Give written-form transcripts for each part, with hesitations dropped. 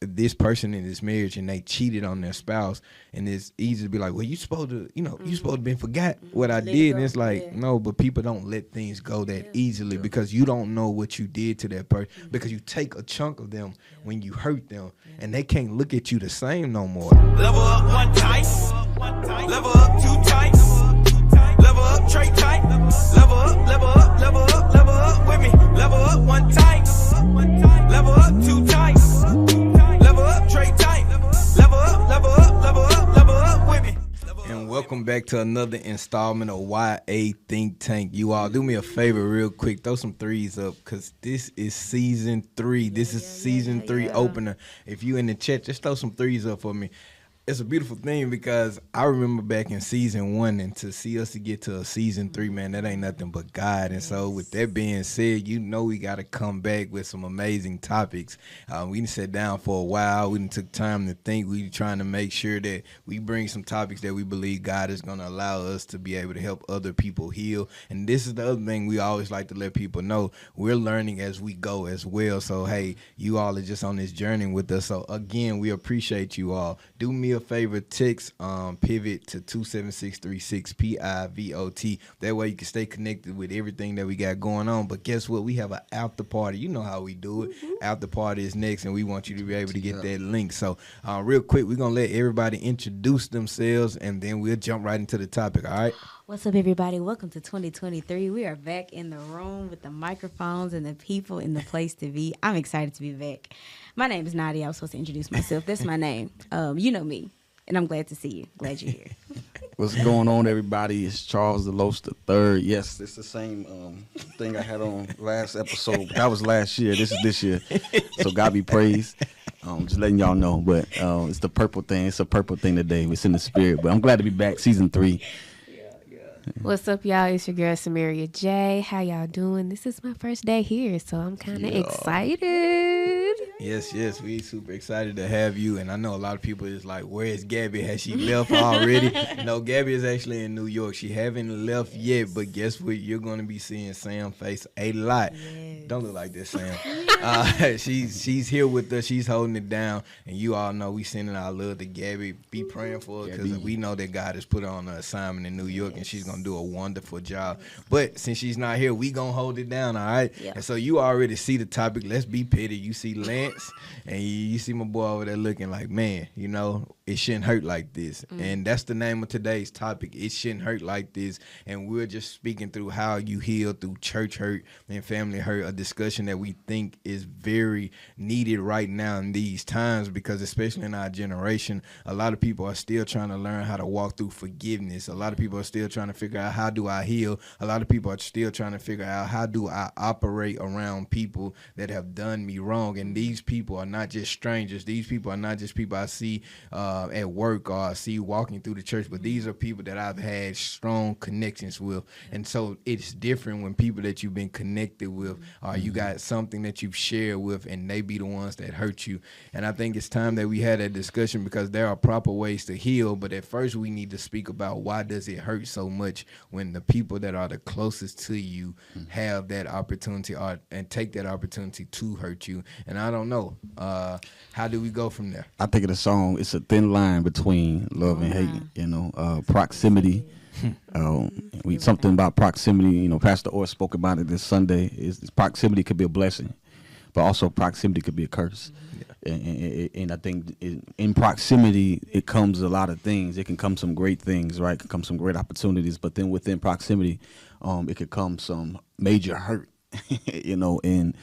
this person in this marriage and they cheated on their spouse, and it's easy to be like, well, you supposed to, you supposed to been forgot what I did. And it's like, no, but people don't let things go that easily because you don't know what you did to that person, because you take a chunk of them when you hurt them, and they can't look at you the same no more. Level up one tight, level up two tight, level up tray tight, level up, level up, level up, level up with me, level up one tight, level up two tight, level up tray tight, level up, level up, level up, level up with me. And welcome back to another installment of YA Think Tank. You all, do me a favor real quick. Throw some threes up, because this is season 3. This is season 3 opener. If you in the chat, just throw some threes up for me. It's a beautiful thing, because I remember back in season 1, and to see us to get to a season 3, man, that ain't nothing but God. And so with that being said, we got to come back with some amazing topics. We done sat down for a while. We done took time to think. We trying to make sure that we bring some topics that we believe God is going to allow us to be able to help other people heal. And this is the other thing we always like to let people know. We're learning as we go as well. So, hey, you all are just on this journey with us. So, again, we appreciate you all. Do me a favor, text pivot to 27636 PIVOT. That way you can stay connected with everything that we got going on. But guess what? We have an after party. You know how we do it. After party is next, and we want you to be able to get that link. So real quick, we're gonna let everybody introduce themselves, and then we'll jump right into the topic. All right. What's up, everybody? Welcome to 2023. We are back in the room with the microphones and the people in the place to be. I'm excited to be back. My name is Nadia. I was supposed to introduce myself. That's my name. You know me, and I'm glad to see you. Glad you're here. What's going on, everybody? It's Charles DeLos III. Yes, it's the same thing I had on last episode. But that was last year. This is this year. So God be praised. Just letting y'all know. But it's the purple thing. It's a purple thing today. It's in the spirit. But I'm glad to be back. Season 3. What's up, y'all? It's your girl, Samaria J. How y'all doing? This is my first day here, so I'm kind of excited. Yes, we super excited to have you. And I know a lot of people is like, where is Gabby? Has she left already? No, Gabby is actually in New York. She haven't left yet, but guess what? You're going to be seeing Sam face a lot. Yes. Don't look like this, Sam. She's here with us. She's holding it down. And you all know we sending our love to Gabby. Be praying for her, because we know that God has put her on an assignment in New York, and she's going to do a wonderful job. But since she's not here, we going to hold it down, all right? Yeah. And so you already see the topic. Let's be petty. You see Lance, and you see my boy over there looking like, man, it shouldn't hurt like this. And that's the name of today's topic. It shouldn't hurt like this. And we're just speaking through how you heal through church hurt and family hurt, a discussion that we think is very needed right now in these times, because especially in our generation, a lot of people are still trying to learn how to walk through forgiveness. A lot of people are still trying to figure out, how do I heal? A lot of people are still trying to figure out, how do I operate around people that have done me wrong? And these people are not just strangers. These people are not just people I see at work or I see walking through the church, but these are people that I've had strong connections with. And so it's different when people that you've been connected with, or you got something that you've shared with, and they be the ones that hurt you. And I think it's time that we had that discussion, because there are proper ways to heal, but at first we need to speak about, why does it hurt so much when the people that are the closest to you have that opportunity and take that opportunity to hurt you? And I don't know. How do we go from there? I think of the song, it's a thin line between love and hate, proximity. Something about proximity, Pastor Orr spoke about it this Sunday, is proximity could be a blessing, but also proximity could be a curse. And I think in proximity, it comes a lot of things. It can come some great things, right? It can come some great opportunities, but then within proximity, it could come some major hurt, and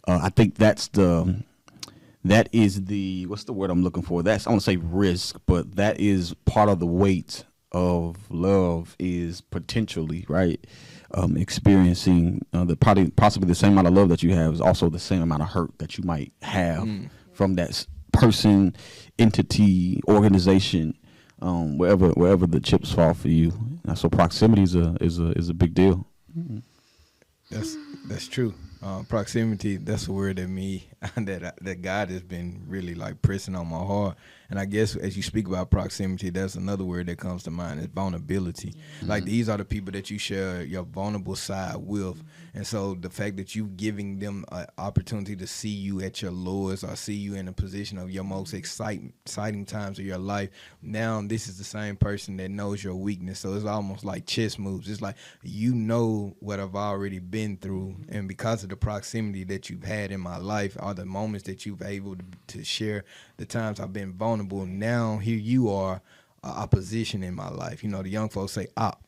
I think that is the, what's the word I'm looking for? I want to say risk, but that is part of the weight of love, is potentially, right? Experiencing possibly the same amount of love that you have is also the same amount of hurt that you might have from that person, entity, organization, wherever the chips fall for you. So proximity is a big deal. That's true. Proximity, that's a word that God has been really like pressing on my heart. And I guess as you speak about proximity, that's another word that comes to mind, is vulnerability. Like, these are the people that you share your vulnerable side with. And so the fact that you giving them an opportunity to see you at your lowest or see you in a position of your most exciting times of your life, now this is the same person that knows your weakness. So it's almost like chess moves. It's like, you know what I've already been through, and because of the proximity that you've had in my life, or the moments that you've able to share, the times I've been vulnerable, now here you are, opposition in my life. You know, the young folks say op.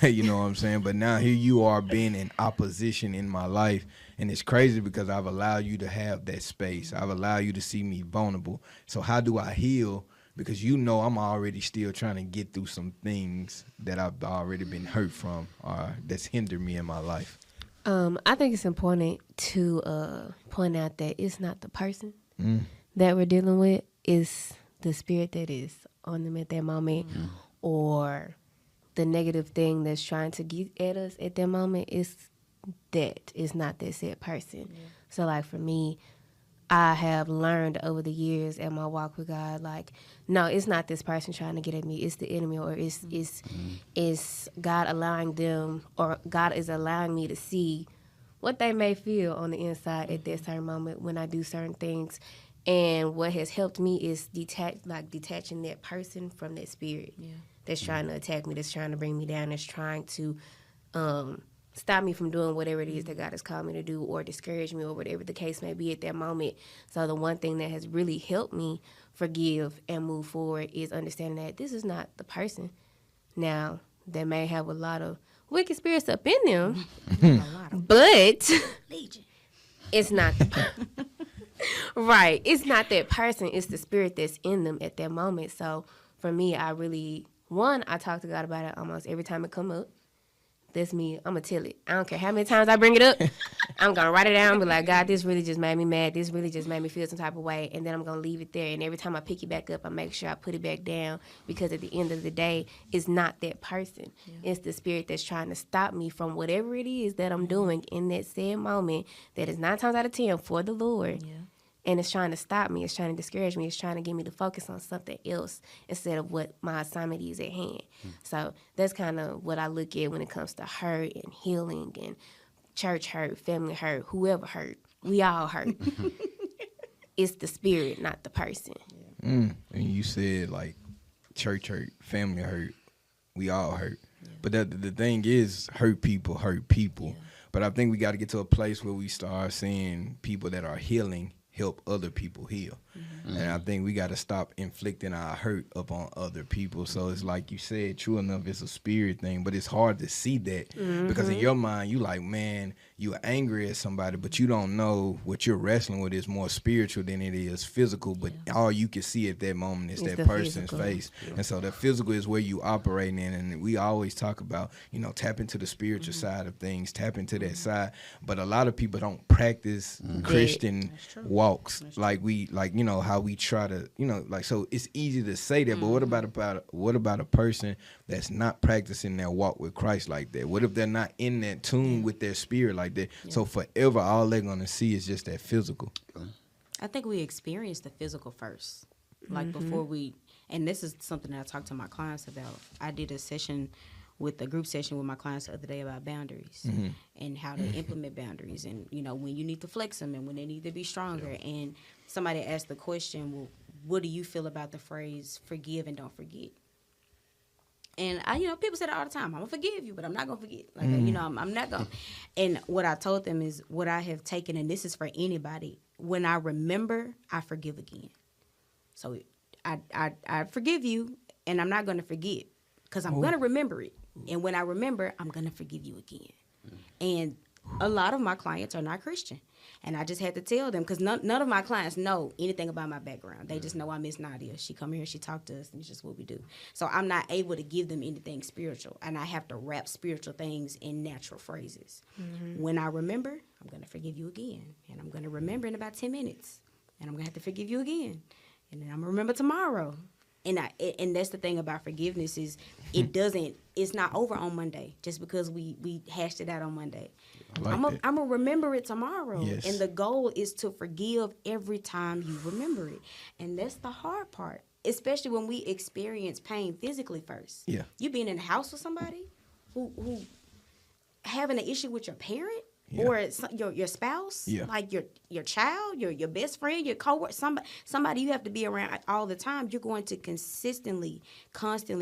You know what I'm saying? But now here you are being in opposition in my life. And it's crazy because I've allowed you to have that space. I've allowed you to see me vulnerable. So how do I heal? Because you know I'm already still trying to get through some things that I've already been hurt from, or that's hindered me in my life. I think it's important to point out that it's not the person that we're dealing with. It's the spirit that is on them at that moment, or the negative thing that's trying to get at us at that moment. It's not that said person. Yeah. So like for me, I have learned over the years in my walk with God, like, no, it's not this person trying to get at me. It's the enemy, or it's God allowing them, or God is allowing me to see what they may feel on the inside at that certain moment when I do certain things. And what has helped me is detaching that person from that spirit that's trying to attack me, that's trying to bring me down, that's trying to stop me from doing whatever it is that God has called me to do, or discourage me, or whatever the case may be at that moment. So the one thing that has really helped me forgive and move forward is understanding that this is not the person. Now, they may have a lot of wicked spirits up in them, but it's not the person. Right. It's not that person. It's the spirit that's in them at that moment. So for me, I talk to God about it almost every time it come up. That's me. I'm going to tell it. I don't care how many times I bring it up. I'm going to write it down and be like, God, this really just made me mad. This really just made me feel some type of way. And then I'm going to leave it there. And every time I pick it back up, I make sure I put it back down, because at the end of the day, it's not that person. Yeah. It's the spirit that's trying to stop me from whatever it is that I'm doing in that said moment that is 9 times out of 10 for the Lord. Yeah. And it's trying to stop me. It's trying to discourage me. It's trying to get me to focus on something else instead of what my assignment is at hand. So that's kind of what I look at when it comes to hurt and healing and church hurt, family hurt, whoever hurt. We all hurt. It's the spirit, not the person. And you said, like, church hurt, family hurt, we all hurt. Yeah. But the thing is, hurt people. Yeah. But I think we got to get to a place where we start seeing people that are healing help other people heal. And I think we got to stop inflicting our hurt upon other people. So it's like you said, true enough, it's a spirit thing, but it's hard to see that because in your mind, you like, man, you're angry at somebody, but you don't know what you're wrestling with is more spiritual than it is physical, but all you can see at that moment is that person's face. And so the physical is where you operating in, and we always talk about, you know, tap into the spiritual side of things, tap into that side, but a lot of people don't practice Christian walks like you know, how we try to, you know, like, so it's easy to say that, but what about a person that's not practicing their walk with Christ like that? What if they're not in that tune with their spirit like that? So forever, all they're gonna see is just that physical. I think we experience the physical first, like before we. And this is something that I talk to my clients about. I did a group session with my clients the other day about boundaries and how to implement boundaries, and, you know, when you need to flex them and when they need to be stronger. And somebody asked the question, well, what do you feel about the phrase forgive and don't forget? And people say that all the time. I'm gonna forgive you, but I'm not gonna forget. Like, I'm not gonna. And what I told them is what I have taken, and this is for anybody. When I remember, I forgive again. So I forgive you, and I'm not gonna forget because I'm gonna remember it. And when I remember, I'm gonna forgive you again. And a lot of my clients are not Christian. And I just had to tell them, because none of my clients know anything about my background. They just know I Miss Nadia. She come here, she talk to us, and it's just what we do. So I'm not able to give them anything spiritual. And I have to wrap spiritual things in natural phrases. When I remember, I'm going to forgive you again. And I'm going to remember in about 10 minutes. And I'm going to have to forgive you again. And then I'm going to remember tomorrow. And that's the thing about forgiveness is it's not over on Monday just because we hashed it out on Monday. I'm going to remember it tomorrow. Yes. And the goal is to forgive every time you remember it. And that's the hard part, especially when we experience pain physically first. Yeah. You being in the house with somebody who having an issue with your parent Yeah. or your spouse, Yeah. like your child, your best friend, your coworker, somebody you have to be around all the time, you're going to constantly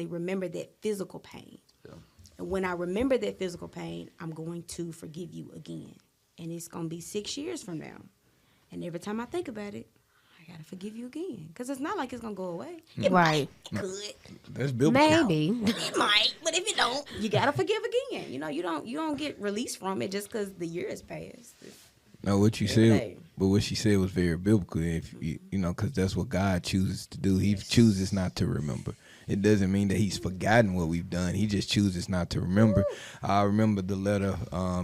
remember that physical pain. Yeah. And when I remember that physical pain, I'm going to forgive you again. And it's going to be 6 years from now. And every time I think about it, I got to forgive you again. Because it's not like it's going to go away. It Right. might, it could. That's biblical. Maybe. It might, but if it don't, you gotta forgive again. You know, you don't get released from it just because the year has passed. No, what you Every said, day. but what she said was very biblical. If you know, because that's what God chooses to do. He chooses not to remember. It doesn't mean that He's forgotten what we've done. He just chooses not to remember. I remember the letter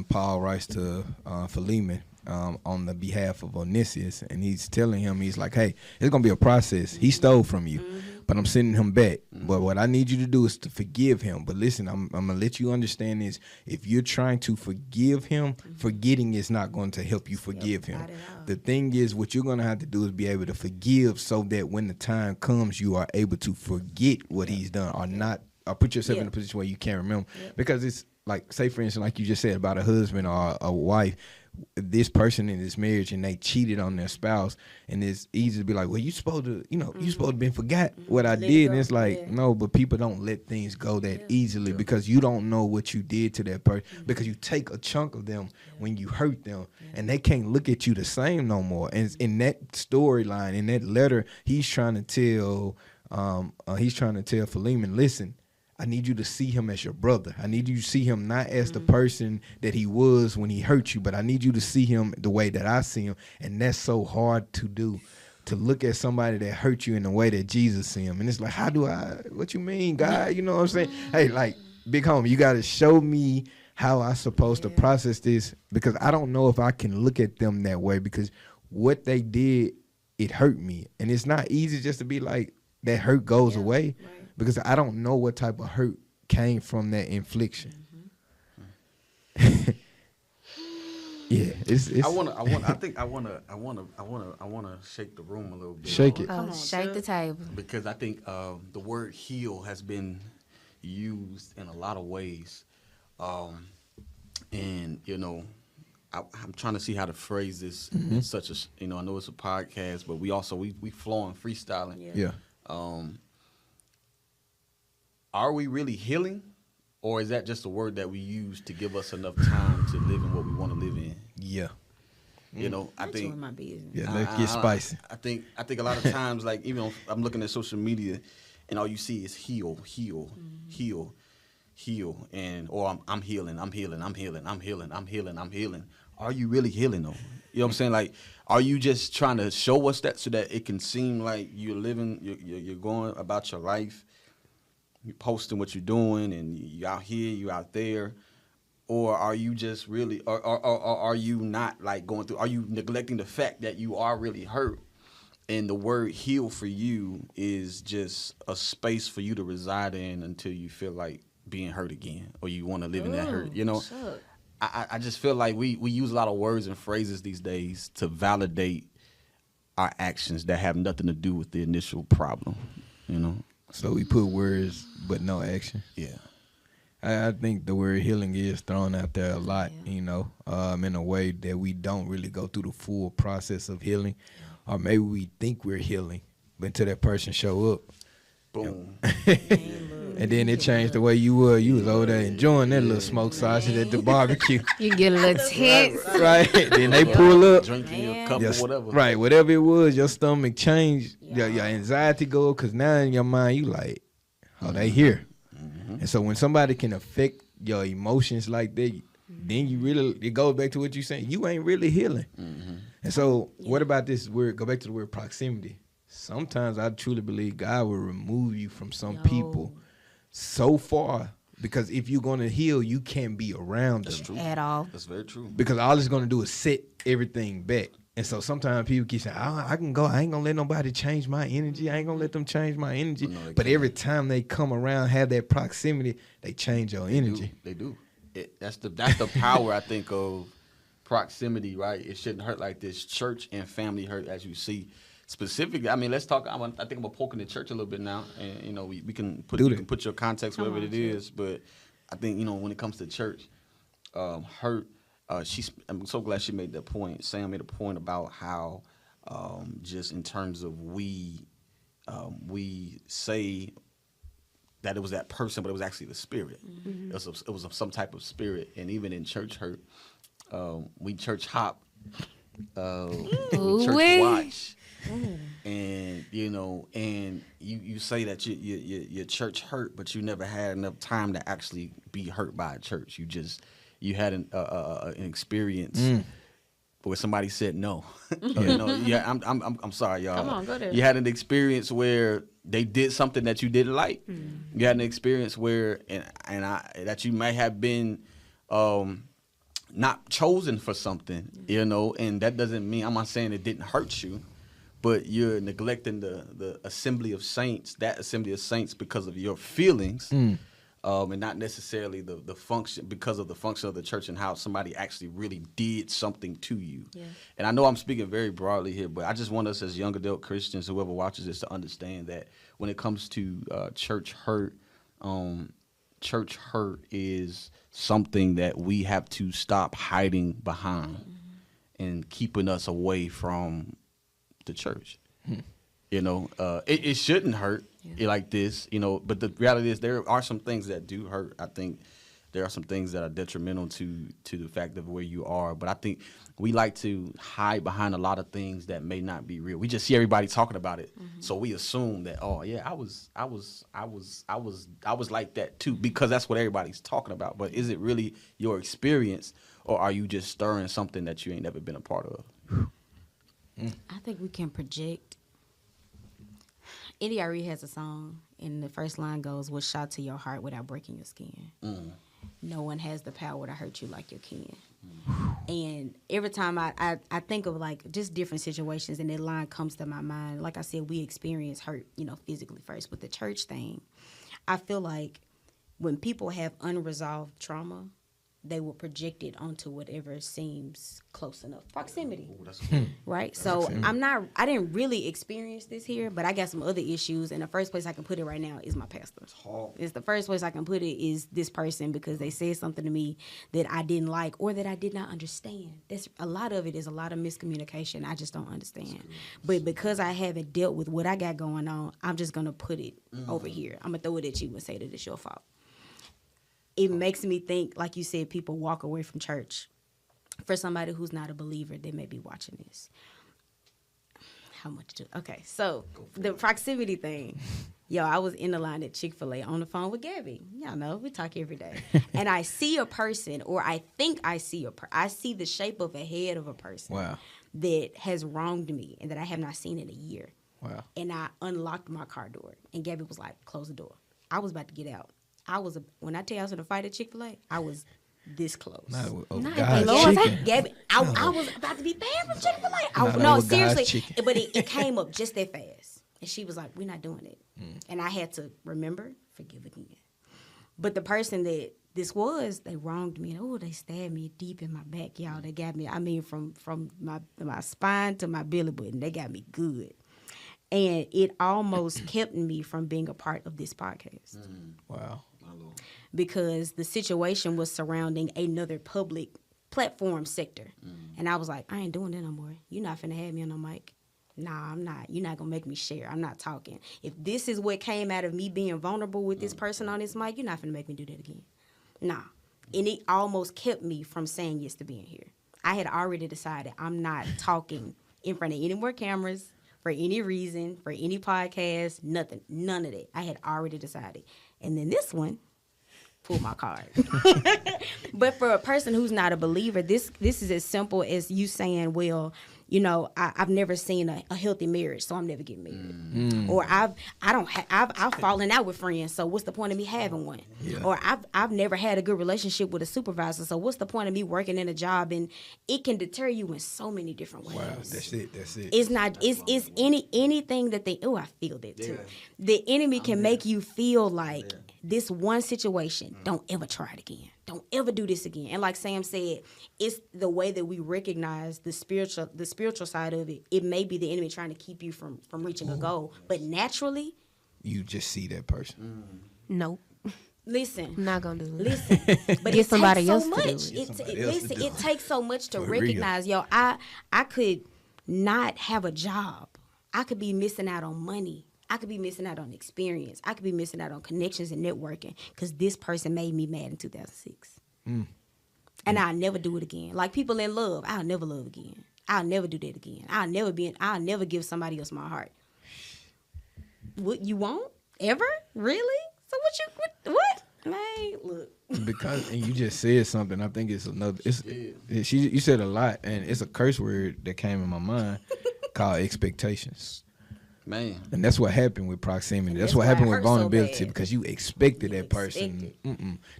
Paul writes to Philemon on the behalf of Onesimus, and he's telling him, he's like, "Hey, it's gonna be a process. He stole from you, but I'm sending him back. But what I need you to do is to forgive him. But listen, I'm gonna let you understand this. If you're trying to forgive him, forgetting is not going to help you forgive him. not at all. The thing is, what you're gonna have to do is be able to forgive, so that when the time comes, you are able to forget what he's done, or not, or put yourself in a position where you can't remember. Because it's like, say for instance, like you just said about a husband or a wife. This person in this marriage and they cheated on their spouse, and it's easy to be like, well, you supposed to, you supposed to been forgot what I Let it did. go. And it's like, Yeah. no, but people don't let things go that easily, because you don't know what you did to that person, because you take a chunk of them when you hurt them, and they can't look at you the same no more. And in that storyline, in that letter, he's trying to tell Philemon, listen, I need you to see him as your brother. I need you to see him not as the person that he was when he hurt you, but I need you to see him the way that I see him. And that's so hard to do, to look at somebody that hurt you in the way that Jesus see him. And it's like, what you mean, God? You know what I'm saying? Hey, like, big homie, you got to show me how I'm supposed to process this, because I don't know if I can look at them that way, because what they did, it hurt me. And it's not easy just to be like, that hurt goes away. Right. Because I don't know what type of hurt came from that infliction. Yeah, it's. I wanna shake the room a little bit. Shake it. Come on, Shake Chuck. the table. Because I think the word heal has been used in a lot of ways, and I'm trying to see how to phrase this in such a, I know it's a podcast, but we flowing, freestyling. Yeah. Are we really healing, or is that just a word that we use to give us enough time to live in what we want to live in? Yeah. I That's think. my business. Yeah, let's get spicy. I think a lot of times, like, even if I'm looking at social media, and all you see is heal, and I'm healing. Are you really healing though? You know what I'm saying? Like, are you just trying to show us that so that it can seem like you're living, you're going about your life, you're posting what you're doing, and you out here, you out there, or are you just really, or are you not like going through? Are you neglecting the fact that you are really hurt, and the word heal for you is just a space for you to reside in until you feel like being hurt again, or you want to live in that hurt? Chuck. I just feel like we use a lot of words and phrases these days to validate our actions that have nothing to do with the initial problem, So we put words but no action. Yeah. I think the word healing is thrown out there a lot, in a way that we don't really go through the full process of healing, or maybe we think we're healing, but until that person show up, Boom. and then it changed the way you were. You was over there enjoying that little smoked sausage at the barbecue, You get a little tense. right? Then they pull up. Drinking your cup Yes, or whatever. right, whatever it was, your stomach changed, your anxiety go, because now in your mind you like, oh, they here. And so when somebody can affect your emotions like that, then it goes back to what you saying. You ain't really healing. And so what about this word? Go back to the word proximity. Sometimes I truly believe God will remove you from some people so far, because if you're going to heal, you can't be around them. True. At all. That's very true. Because all it's going to do is set everything back. And so sometimes people keep saying, I can go. I ain't going to let nobody change my energy. I ain't going to let them change my energy. No, but every time they come around, have that proximity, they change your energy. They do. That's the power, I think, of proximity, right? It shouldn't hurt like this. Church and family hurt, as you see. Specifically, I mean, let's talk. I think I'm poking the church a little bit now, and we can put your context wherever it is. But I think when it comes to church, hurt. I'm so glad she made that point. Sam made a point about how just in terms of we say that it was that person, but it was actually the spirit. Mm-hmm. It was some type of spirit, and even in church hurt, we church hop, church watch, and you say that your church hurt, but you never had enough time to actually be hurt by a church. You had an experience where somebody said no. I'm sorry, y'all. Come on, go there. You had an experience where they did something that you didn't like. You had an experience where that you may have been not chosen for something, and that doesn't mean, I'm not saying it didn't hurt you, but you're neglecting the assembly of saints, because of your feelings, and not necessarily the function, because of the function of the church and how somebody actually really did something to you. Yeah. And I know I'm speaking very broadly here, but I just want us as young adult Christians, whoever watches this, to understand that when it comes to church hurt is something that we have to stop hiding behind and keeping us away from the church. It shouldn't hurt like this, but the reality is there are some things that do hurt. I think there are some things that are detrimental to the fact of where you are, but I think we like to hide behind a lot of things that may not be real. We just see everybody talking about it, so we assume that, oh yeah, I was like that too, because that's what everybody's talking about. But is it really your experience, or are you just stirring something that you ain't never been a part of? I think we can project. NDRE has a song, and the first line goes, "What's shot to your heart without breaking your skin?" No one has the power to hurt you like you can. And every time I think of like just different situations, and that line comes to my mind. Like I said, we experience hurt, physically first. With the church thing, I feel like when people have unresolved trauma, they will project it onto whatever seems close enough. Proximity. Ooh, that's cool. Right? So I didn't really experience this here, but I got some other issues, and the first place I can put it right now is my pastor. It's the first place I can put it is this person, because they said something to me that I didn't like or that I did not understand. That's a lot of it is a lot of miscommunication. I just don't understand. But because I haven't dealt with what I got going on, I'm just going to put it over here. I'm going to throw it at you and say that it's your fault. It makes me think, like you said, people walk away from church. For somebody who's not a believer, they may be watching this. How much do? Okay, so the proximity thing. Yo, I was in the line at Chick-fil-A on the phone with Gabby. Y'all know, we talk every day. And I see a person, or I think I see I see the shape of a head of a person that has wronged me and that I have not seen in a year. Wow. And I unlocked my car door, and Gabby was like, "Close the door." I was about to get out. When I tell you I was in a fight at Chick-fil-A, I was this close. Gabby, I was about to be banned from Chick-fil-A. No, seriously. But it came up just that fast. And she was like, "We're not doing it." And I had to remember, forgive again. But the person that this was, they wronged me. Oh, they stabbed me deep in my back, y'all. They got me, from my spine to my belly button. They got me good. And it almost kept me from being a part of this podcast. Wow. Because the situation was surrounding another public platform sector. And I was like, I ain't doing that no more. You're not finna have me on no mic. Nah, I'm not. You're not gonna make me share. I'm not talking. If this is what came out of me being vulnerable with this person on this mic, you're not finna make me do that again. Nah. And it almost kept me from saying yes to being here. I had already decided I'm not talking in front of any more cameras, for any reason, for any podcast, nothing. None of that. I had already decided. And then this one pulled my card. But for a person who's not a believer, this is as simple as you saying, well, I've never seen a healthy marriage, so I'm never getting married. Or I've fallen out with friends, so what's the point of me having one? Yeah. Or I've never had a good relationship with a supervisor, so what's the point of me working in a job? And it can deter you in so many different ways. Wow, that's it. It's not. It's anything that they. Oh, I feel that too. Yeah. The enemy can make you feel like this one situation. Don't ever try it again. Don't ever do this again. And like Sam said, it's the way that we recognize the spiritual side of it. It may be the enemy trying to keep you from reaching a goal, but naturally, you just see that person. Nope. Listen, I'm not gonna do it. listen, but Get it somebody takes so else to do much. it. It takes so much to For real. recognize, yo. I could not have a job. I could be missing out on money. I could be missing out on experience. I could be missing out on connections and networking because this person made me mad in 2006. And I'll never do it again. Like people in love, I'll never love again. I'll never do that again. I'll never give somebody else my heart. What you won't ever? Really? So what? Man, look. Because and you just said something. I think it's another. You said a lot, and it's a curse word that came in my mind called expectations. Man. And that's what happened with proximity. That's that's what why happened it with hurts so vulnerability bad. because you expected that person.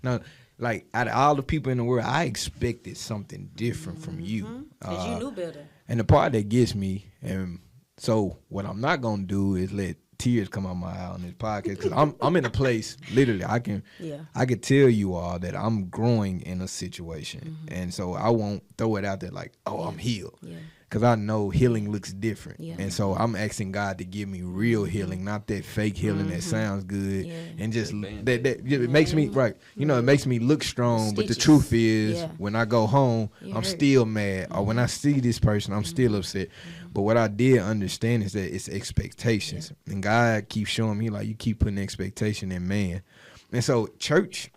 Now, like out of all the people in the world, I expected something different from you. Because you knew better. And the part that gets me, and so what I'm not gonna do is let tears come out my eye on this podcast because I'm in a place literally I can tell you all that I'm growing in a situation, and so I won't throw it out there like, oh, I'm healed. Yeah. Because I know healing looks different. Yeah. And so I'm asking God to give me real healing, not that fake healing that sounds good. Yeah. And just that it makes me, right, you know, it makes me look strong. But the truth is, when I go home, I'm still mad. Or when I see this person, I'm still upset. But what I did understand is that it's expectations. And God keeps showing me, like, you keep putting expectation in man. And so church,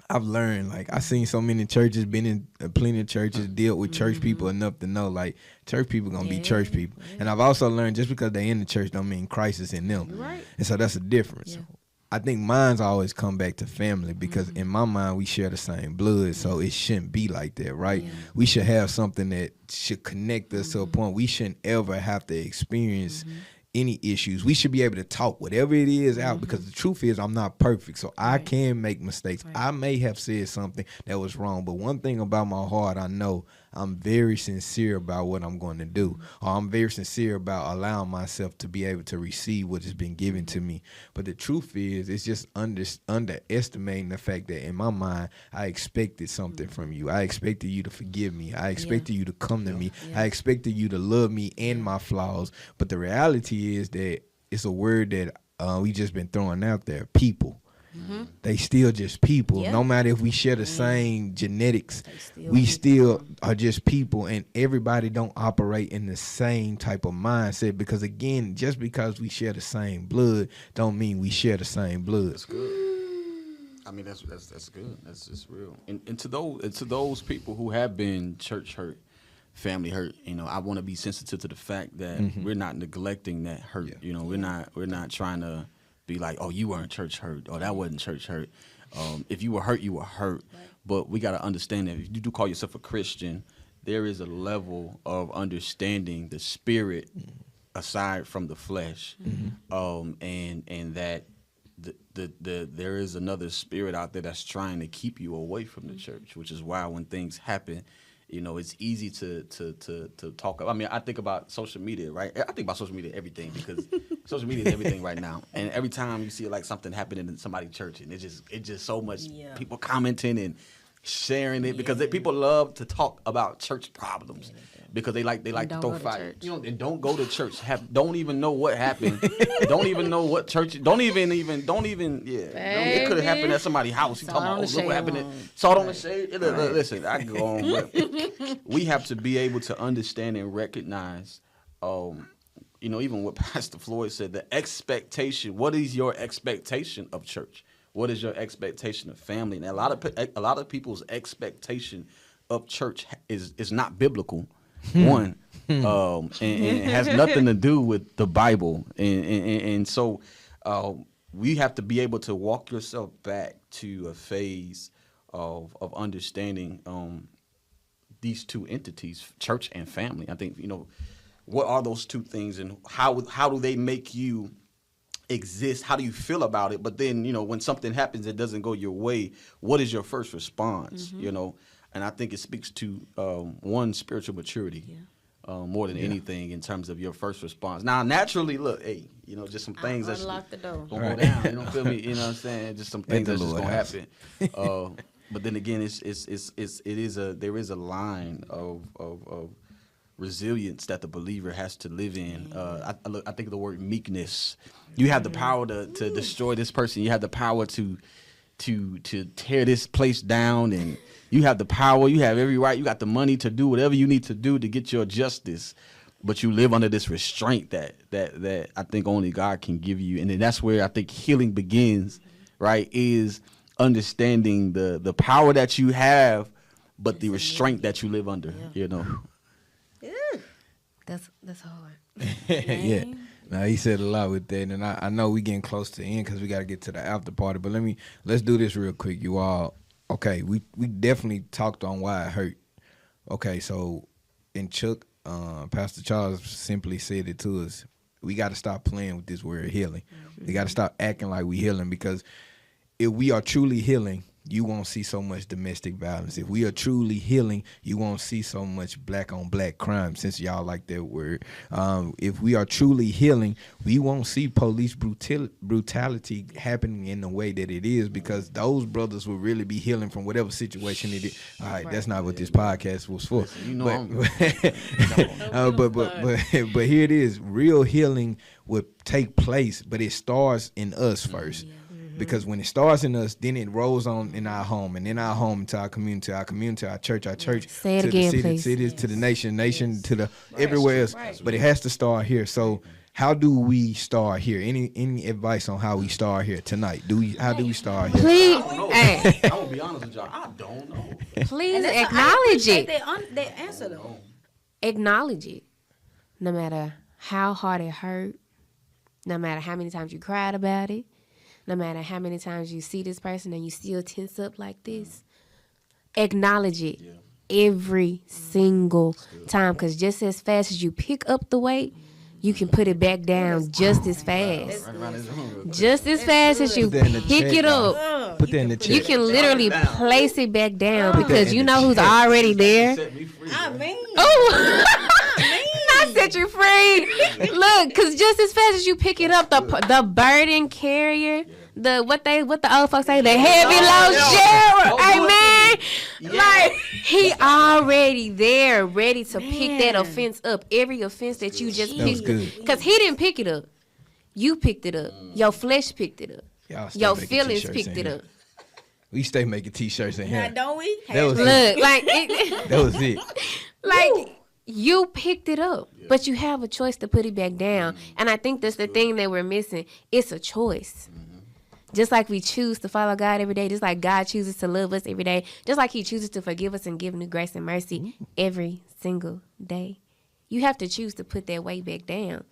I've learned, like, I've seen so many churches, been in plenty of churches, dealt with church people enough to know, like, church people going to be church people. Yeah. And I've also learned just because they in the church don't mean Christ is in them. Right. And so that's a difference. Yeah. I think mine's always come back to family because in my mind, we share the same blood, so it shouldn't be like that, right? Yeah. We should have something that should connect us to a point. We shouldn't ever have to experience any issues. We should be able to talk whatever it is out because the truth is I'm not perfect, so I can make mistakes. I may have said something that was wrong, but one thing about my heart, I know I'm very sincere about what I'm going to do, or I'm very sincere about allowing myself to be able to receive what has been given to me. But the truth is, it's just underestimating the fact that in my mind, I expected something from you. I expected you to forgive me. I expected you to come to me. I expected you to love me and my flaws. But the reality is that it's a word that we just been throwing out there, people. They still just people. No matter if we share the same genetics, we still are just people, and everybody don't operate in the same type of mindset because, again, just because we share the same blood don't mean we share the same blood. That's good. I mean, that's good. That's just real. And to those people who have been church hurt, family hurt, you know, I want to be sensitive to the fact that we're not neglecting that hurt. Yeah. You know, we're not trying to be like, oh, you weren't church hurt, or that wasn't church hurt. If you were hurt, you were hurt. Right. But we got to understand that if you do call yourself a Christian, there is a level of understanding the spirit aside from the flesh, and that there is another spirit out there that's trying to keep you away from the church, which is why when things happen, you know, it's easy to talk. I mean, I think about social media, right? I think about social media everything because social media is everything right now. And every time you see like something happening in somebody's church, and it's just so much people commenting and sharing it because people love to talk about church problems because they like to throw fire. You know, and don't go to church. Don't even know what happened. Don't even know what church. Don't even. It could have happened at somebody's house. You talking about look what happened? Salt on the shade. Listen, I can go on. But we have to be able to understand and recognize. You know, even what Pastor Floyd said, the expectation. What is your expectation of church? What is your expectation of family? And a lot of people's expectation of church is not biblical. One, and it has nothing to do with the Bible. And so we have to be able to walk yourself back to a phase of understanding these two entities, church and family. I think, you know, what are those two things and how do they make you exist? How do you feel about it? But then, you know, when something happens that doesn't go your way, what is your first response? You know, and I think it speaks to one, spiritual maturity more than anything in terms of your first response. Now, naturally, look, hey, you know, just some things that's gonna go down. You know, feel me? You know what I'm saying? Just some things that's just gonna happen. But then again, there is a line of resilience that the believer has to live in. I think of the word meekness. You have the power to destroy this person. You have the power to to tear this place down, and you have the power, you have every right, you got the money to do whatever you need to do to get your justice, but you live under this restraint that I think only God can give you. And then that's where I think healing begins, right? Is understanding the power that you have, but the restraint that you live under, you know. That's hard. Yeah. Now he said a lot with that, and I know we getting close to the end because we got to get to the after party. But let's do this real quick, you all. Okay, we definitely talked on why it hurt. Okay, so in Chuck, Pastor Charles simply said it to us. We got to stop playing with this word healing. We got to stop acting like we healing, because if we are truly healing, you won't see so much domestic violence. If we are truly healing, you won't see so much black on black crime, since y'all like that word. If we are truly healing, we won't see police brutality happening in the way that it is, because those brothers will really be healing from whatever situation it is. All right, that's not what this podcast was for. You know, but here it is. Real healing would take place, but it starts in us first. Because when it starts in us, then it rolls on in our home, and in our home to our community, our church, Say it to again, the please. cities, to the nation, to the everywhere else. But it has to start here. So how do we start here? Any advice on how we start here tonight? How do we start here? Please, I'm gonna be honest with y'all, I don't know. please acknowledge it. They answer them. Acknowledge it. No matter how hard it hurt, no matter how many times you cried about it, no matter how many times you see this person and you still tense up like this, acknowledge it every single time. Because just as fast as you pick up the weight, you can put it back down just as fast. Just as fast as you pick it up, Put that in the chat. you can literally place it back down, because you know who's already there. Oh, I set you free. Look, because just as fast as you pick it up, the burden carrier, what the old folks say, the heavy load sharer. Amen. Like, he already there, ready to pick that offense up. Every offense that you just picked, because he didn't pick it up. You picked it up. Your flesh picked it up. Your feelings picked it up. We stay making t-shirts in here. Now, don't we? That was Look, it. like That was it. like you picked it up, but you have a choice to put it back down. And I think that's the thing that we're missing. It's a choice. Just like we choose to follow God every day, just like God chooses to love us every day, just like he chooses to forgive us and give new grace and mercy every single day. You have to choose to put that weight back down.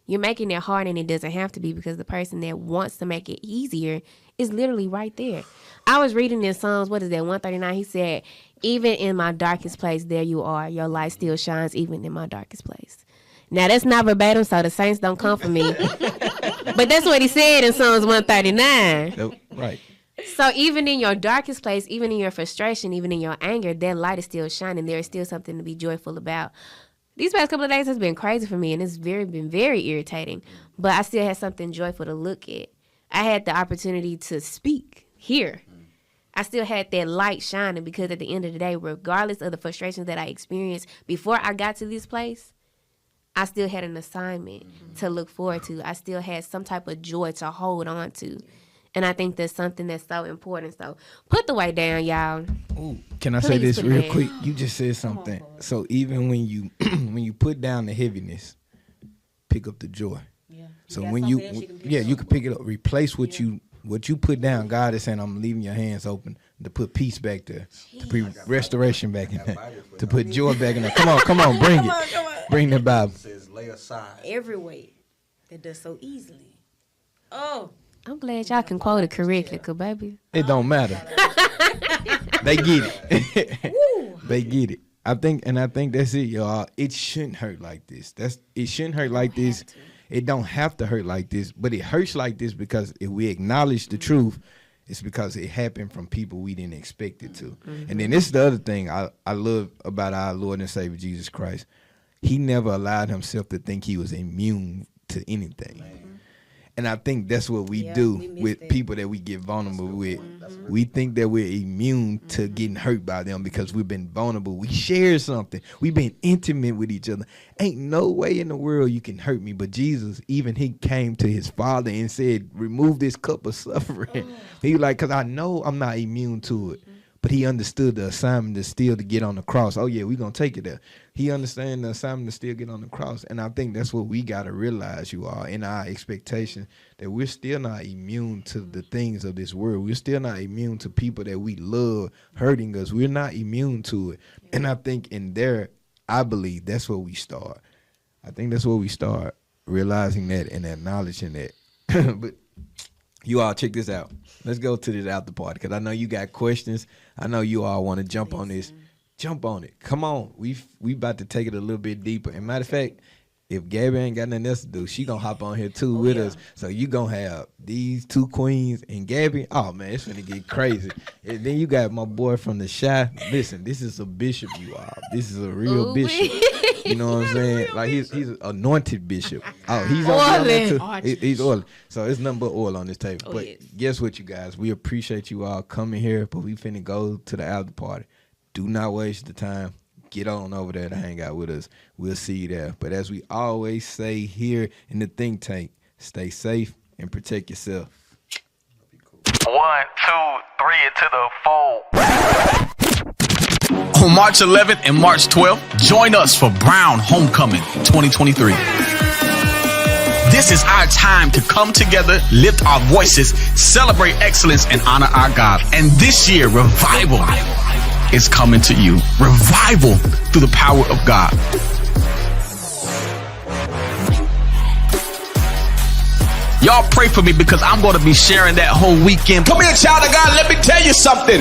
You're making it hard, and it doesn't have to be, because the person that wants to make it easier is literally right there. I was reading in Psalms, 139? He said, even in my darkest place, there you are. Your light still shines even in my darkest place. Now, that's not verbatim, so the saints don't come for me. But that's what he said in Psalms 139. Right. So even in your darkest place, even in your frustration, even in your anger, that light is still shining. There is still something to be joyful about. These past couple of days has been crazy for me, and it's been very irritating. But I still had something joyful to look at. I had the opportunity to speak here. I still had that light shining, because at the end of the day, regardless of the frustrations that I experienced before I got to this place, I still had an assignment to look forward to. I still had some type of joy to hold on to. And I think that's something that's so important. So put the weight down, y'all. Ooh, can I say this real quick? You just said something. So even when you when you put down the heaviness, pick up the joy. Yeah. So when you can pick it up. Replace what you put down. God is saying, I'm leaving your hands open to put peace back there, to put restoration back in there, to put joy back in there. Come on, bring it. Bring the Bible. It says lay aside Every weight that does so easily. Oh. I'm glad y'all can quote it correctly, because, baby, it don't matter. They get it. They get it. I think that's it, y'all. It shouldn't hurt like this. It shouldn't hurt like this. It don't have to hurt like this, but it hurts like this because if we acknowledge the truth, it's because it happened from people we didn't expect it to. And then this is the other thing I love about our Lord and Savior Jesus Christ. He never allowed himself to think he was immune to anything. And I think that's what we Yeah, do we miss with that. people that we get vulnerable with. We think that we're immune to getting hurt by them because we've been vulnerable. We share something. We've been intimate with each other. Ain't no way in the world you can hurt me. But Jesus, even he came to his Father and said, remove this cup of suffering. He was like, because I know I'm not immune to it. But he understood the assignment is still to get on the cross. Oh, yeah, we're going to take it there. He understands the assignment to still get on the cross. And I think that's what we got to realize, you all, in our expectation, that we're still not immune to the things of this world. We're still not immune to people that we love hurting us. We're not immune to it. And I think in there, I believe that's where we start. I think that's where we start, realizing that and acknowledging that. But you all check this out. Let's go to this after party because I know you got questions. I know you all want to jump on this. Jump on it. Come on. We about to take it a little bit deeper. And matter of fact, if Gabby ain't got nothing else to do, she going to hop on here too with us. So you going to have these two queens and Gabby. Oh, man, it's going to get crazy. And then you got my boy from the Shy. Listen, this is a bishop, you all. This is a real bishop. You know what I'm saying? Like he's an anointed bishop. Oh, he's on there too. He's oily. So it's nothing but oil on this table. But guess what, you guys? We appreciate you all coming here, but we finna go to the after party. Do not waste the time. Get on over there to hang out with us. We'll see you there. But as we always say here in the think tank, stay safe and protect yourself. 1, 2, 3 into the fold. On March 11th and March 12th, join us for Brown Homecoming 2023. This is our time to come together, lift our voices, celebrate excellence, and honor our God. And this year, revival is coming to you. Revival through the power of God. Y'all pray for me because I'm going to be sharing that whole weekend. Come here, child of God. Let me tell you something.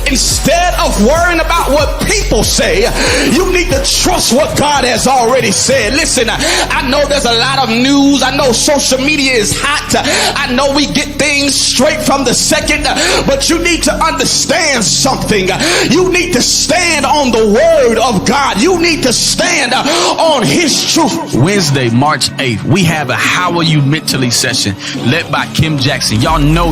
Instead of worrying about what people say, you need to trust what God has already said. Listen, I know there's a lot of news. I know social media is hot. I know we get things straight from the second, but you need to understand something. You need to stand on the word of God. You need to stand on his truth. Wednesday, March 8th, we have a How Are You Mentally session led by Kim Jackson. Y'all know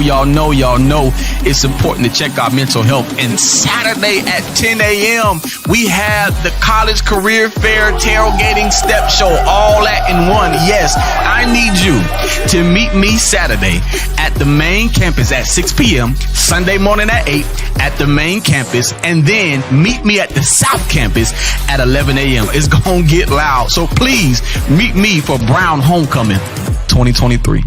it's important to check our mental health. And Saturday at 10 a.m. we have the college career fair tailgating step show, all that in one. Yes, I need you to meet me Saturday at the main campus at 6 p.m. Sunday morning at 8 at the main campus, and then meet me at the South Campus at 11 a.m. It's gonna get loud, so please meet me for Brown Homecoming 2023.